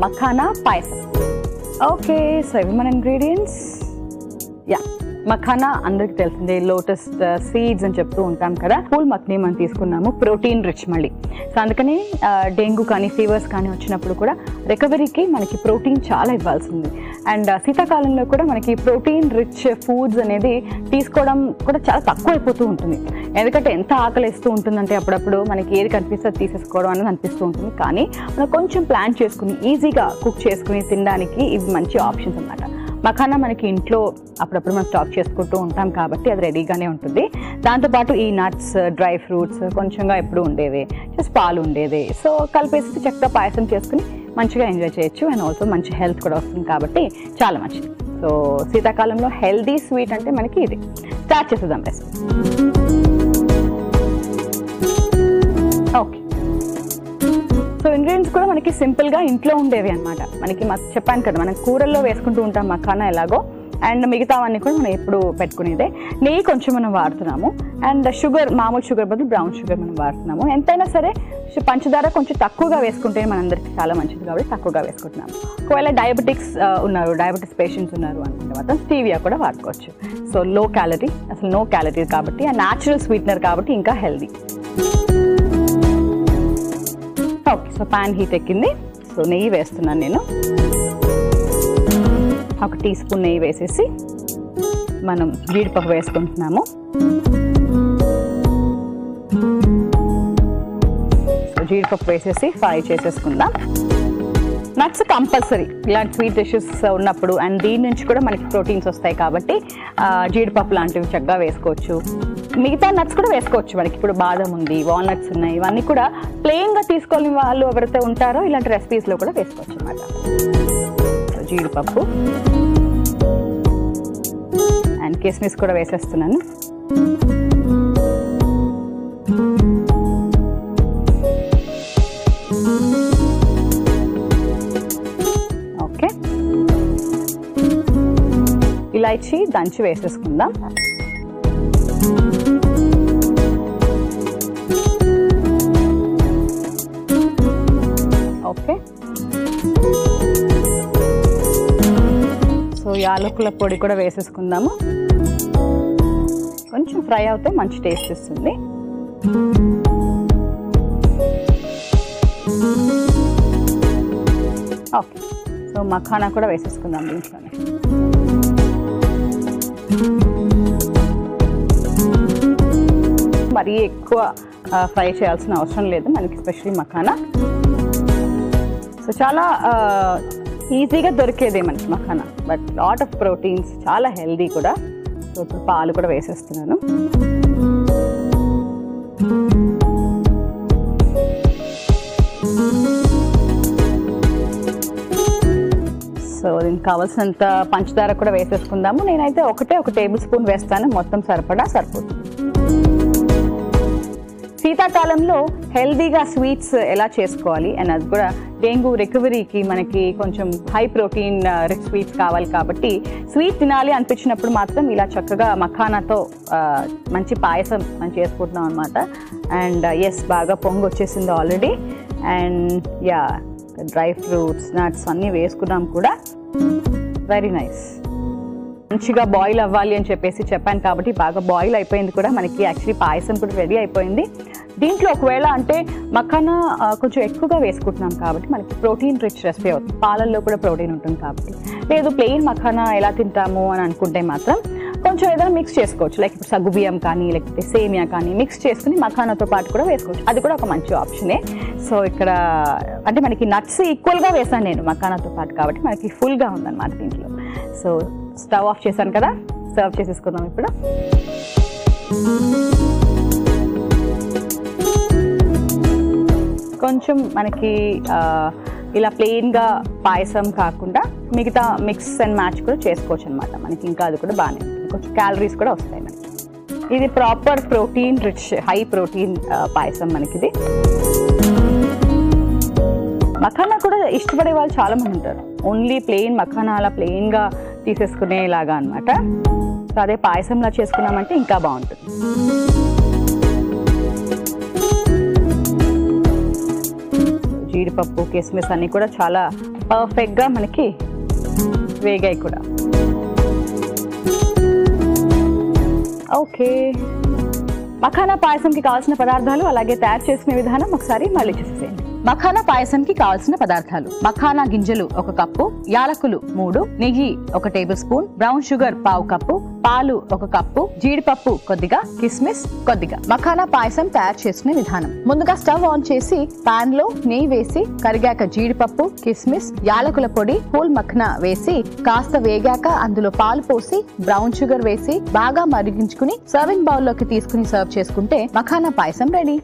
Makhana Payasam. Okay, so ఇవి మన ingredients. Makhana అందరికి తెలిసిందే, లోటస్ సీడ్స్ అని చెప్తూ ఉంటాం కదా. పూల్ మక్ని మనం తీసుకున్నాము, ప్రోటీన్ రిచ్ మళ్ళీ. సో అందుకని డెంగ్యూ కానీ ఫీవర్స్ కానీ వచ్చినప్పుడు కూడా రికవరీకి మనకి ప్రోటీన్ చాలా ఇవ్వాల్సింది. అండ్ శీతాకాలంలో కూడా మనకి ప్రోటీన్ రిచ్ ఫుడ్స్ అనేది తీసుకోవడం కూడా చాలా తక్కువ అయిపోతూ ఉంటుంది. ఎందుకంటే ఎంత ఆకలిస్తూ ఉంటుందంటే అప్పుడప్పుడు మనకి ఏది కనిపిస్తే తీసేసుకోవడం అనేది అనిపిస్తూ ఉంటుంది. కానీ మనం కొంచెం ప్లాన్ చేసుకుని ఈజీగా కుక్ చేసుకుని తినడానికి ఇవి మంచి ఆప్షన్స్ అన్నమాట. మఖానా మనకి ఇంట్లో అప్పుడప్పుడు మనం స్టాక్ చేసుకుంటూ ఉంటాం కాబట్టి అది రెడీగానే ఉంటుంది. దాంతోపాటు ఈ నట్స్, డ్రై ఫ్రూట్స్ కొంచెంగా ఎప్పుడు ఉండేవి, జస్ట్ పాలు ఉండేది. సో కలిపేసి చక్కగా పాయసం చేసుకుని మంచిగా ఎంజాయ్ చేయొచ్చు. అండ్ ఆల్సో మంచి హెల్త్ కూడా వస్తుంది కాబట్టి చాలా మంచిది. సో శీతాకాలంలో హెల్దీ స్వీట్ అంటే మనకి ఇది. స్టార్ట్ చేసేద్దాం రెసిపీ. ఓకే, సో ఇంగ్రీడియంట్స్ కూడా మనకి సింపుల్గా ఇంట్లో ఉండేవి అనమాట. మనకి చెప్పాను కదా, మనం కూరల్లో వేసుకుంటూ ఉంటాం మఖానా ఎలాగో, అండ్ మిగతావన్నీ కూడా మనం ఎప్పుడు పెట్టుకునేదే. నెయ్యి కొంచెం మనం వాడుతున్నాము, అండ్ షుగర్, మామూలు షుగర్ బదులు బ్రౌన్ షుగర్ మనం వాడుతున్నాము. ఎంతైనా సరే పంచదార కొంచెం తక్కువగా వేసుకుంటే మనందరికీ చాలా మంచిది కాబట్టి తక్కువగా వేసుకుంటున్నాము. ఒకవేళ డయాబెటిస్ పేషెంట్స్ ఉన్నారు అనుకుంటే మాత్రం స్టీవియా కూడా వాడుకోవచ్చు. సో లో క్యాలరీ, అసలు నో క్యాలరీ కాబట్టి, ఆ న్యాచురల్ స్వీట్నర్ కాబట్టి ఇంకా healthy. Okay, so pan heat ఎక్కింది. సో నెయ్యి వేస్తున్నాను నేను. 1 టీ స్పూన్ నెయ్యి వేసేసి మనం జీడిపప్పు వేసుకుంటున్నాము. సో జీడిపప్పు వేసేసి ఫ్రై చేసేసుకుందాం. నట్స్ కంపల్సరీ ఇలాంటి స్వీట్ డిషెస్ ఉన్నప్పుడు, అండ్ దీని నుంచి కూడా మనకి ప్రోటీన్స్ వస్తాయి కాబట్టి జీడిపప్పు లాంటివి చక్కగా వేసుకోవచ్చు. మిగతా నట్స్ కూడా వేసుకోవచ్చు. మనకి ఇప్పుడు బాదం ఉంది, వాల్నట్స్ ఉన్నాయి, ఇవన్నీ కూడా ప్లెయిన్గా తీసుకోని వాళ్ళు ఎవరైతే ఉంటారో ఇలాంటి రెసిపీస్లో కూడా వేసుకోవచ్చు అన్నమాట. జీడిపప్పు అండ్ కిస్మిస్ కూడా వేసేస్తున్నాను. ఓకే, ఇలాచీ దంచి వేసేసుకుందాం. ఓకే, సో యాలకుల పొడి కూడా వేసేసుకుందాము. కొంచెం ఫ్రై అవుతే మంచి టేస్ట్ ఇస్తుంది. ఓకే, సో మఖానా కూడా వేసేసుకుందాం దీంట్లోనే. మరీ ఎక్కువ ఫ్రై చేయాల్సిన అవసరం లేదు మనకి, ఎస్పెషల్లీ మఖానా. సో చాలా ఈజీగా దొరికేదే మనకి makhana, but lot of proteins, చాలా హెల్దీ కూడా. సో ఇప్పుడు పాలు కూడా వేసేస్తున్నాను. సో దీనికి కావాల్సినంత పంచదార కూడా వేసేసుకుందాము. నేనైతే ఒక టేబుల్ స్పూన్ వేస్తాను, మొత్తం సరిపోతుంది. శీతాకాలంలో హెల్దీగా స్వీట్స్ ఎలా చేసుకోవాలి అండ్ అది కూడా డెంగ్యూ రికవరీకి మనకి కొంచెం హై ప్రోటీన్ రిచ్ స్వీట్స్ కావాలి కాబట్టి స్వీట్ తినాలి అనిపించినప్పుడు మాత్రం ఇలా చక్కగా మఖానాతో మంచి పాయసం మనం చేసుకుంటున్నాం అనమాట. అండ్ బాగా పొంగు వచ్చేసింది already. And dry fruits, nuts అన్నీ వేసుకున్నాం కూడా. Very nice. మంచిగా బాయిల్ అవ్వాలి అని చెప్పాను కాబట్టి బాగా బాయిల్ అయిపోయింది కూడా. మనకి యాక్చువల్లీ పాయసం కూడా రెడీ అయిపోయింది. దీంట్లో ఒకవేళ అంటే మఖానా కొంచెం ఎక్కువగా వేసుకుంటున్నాం కాబట్టి మనకి ప్రోటీన్ రిచ్ రెసిపీ అవుతుంది. పాలల్లో కూడా ప్రోటీన్ ఉంటుంది కాబట్టి. లేదు ప్లెయిన్ మఖానా ఎలా తింటాము అని అనుకుంటే మాత్రం కొంచెం ఏదైనా మిక్స్ చేసుకోవచ్చు. లైక్ ఇప్పుడు సగ్గుబియ్యం కానీ లేకపోతే సేమియా కానీ మిక్స్ చేసుకుని మఖానాతో పాటు కూడా వేసుకోవచ్చు. అది కూడా ఒక మంచి ఆప్షనే. సో ఇక్కడ అంటే మనకి నట్స్ ఈక్వల్గా వేసాను నేను మఖానాతో పాటు కాబట్టి మనకి ఫుల్గా ఉందన్నమాట దీంట్లో. సో స్టవ్ ఆఫ్ చేశాను కదా, సర్వ్ చేసేసుకుందాం ఇప్పుడు. కొంచెం మనకి ఇలా ప్లెయిన్గా పాయసం కాకుండా మిగతా మిక్స్ అండ్ మ్యాచ్ కూడా చేసుకోవచ్చు అనమాట. మనకి ఇంకా అది కూడా బాగానే ఉంటుంది, కొంచెం క్యాలరీస్ కూడా వస్తాయి మనకి. ఇది proper protein rich high protein payasam మనకిది. మఖానా కూడా ఇష్టపడే వాళ్ళు చాలా మంది ఉంటారు. ఓన్లీ ప్లెయిన్ మఖానా అలా ప్లెయిన్గా తీసేసుకునేలాగా అనమాట. సో అదే పాయసంలా చేసుకున్నామంటే ఇంకా బాగుంటుంది. జీడిపప్పు, కిస్మిస్ అన్నీ కూడా చాలా పర్ఫెక్ట్ గా మనకి వేగాయి కూడా. ఓకే, మఖానా పాయసంకి కావాల్సిన పదార్థాలు అలాగే తయారు చేసుకునే విధానం ఒకసారి మళ్ళీ చూసేయండి. మఖానా పాయసంకి కావాల్సిన పదార్థాలు: మఖానా గింజలు 1 కప్పు, యాలకులు 3, నెయ్యి 1 table spoon, brown sugar 1/2 cup, పాలు 1 కప్పు, జీడిపప్పు కొద్దిగా, కిస్మిస్ కొద్దిగా. మఖానా పాయసం తయారు చేసుకునే విధానం: ముందుగా స్టవ్ ఆన్ చేసి పాన్ లో నెయ్యి వేసి కరిగాక జీడిపప్పు, కిస్మిస్, యాలకుల పొడి, హోల్ మఖనా వేసి కాస్త వేగాక అందులో పాలు పోసి బ్రౌన్ షుగర్ వేసి బాగా మరిగించుకుని సర్వింగ్ బౌల్ లోకి తీసుకుని సర్వ్ చేసుకుంటే మఖానా పాయసం రెడీ.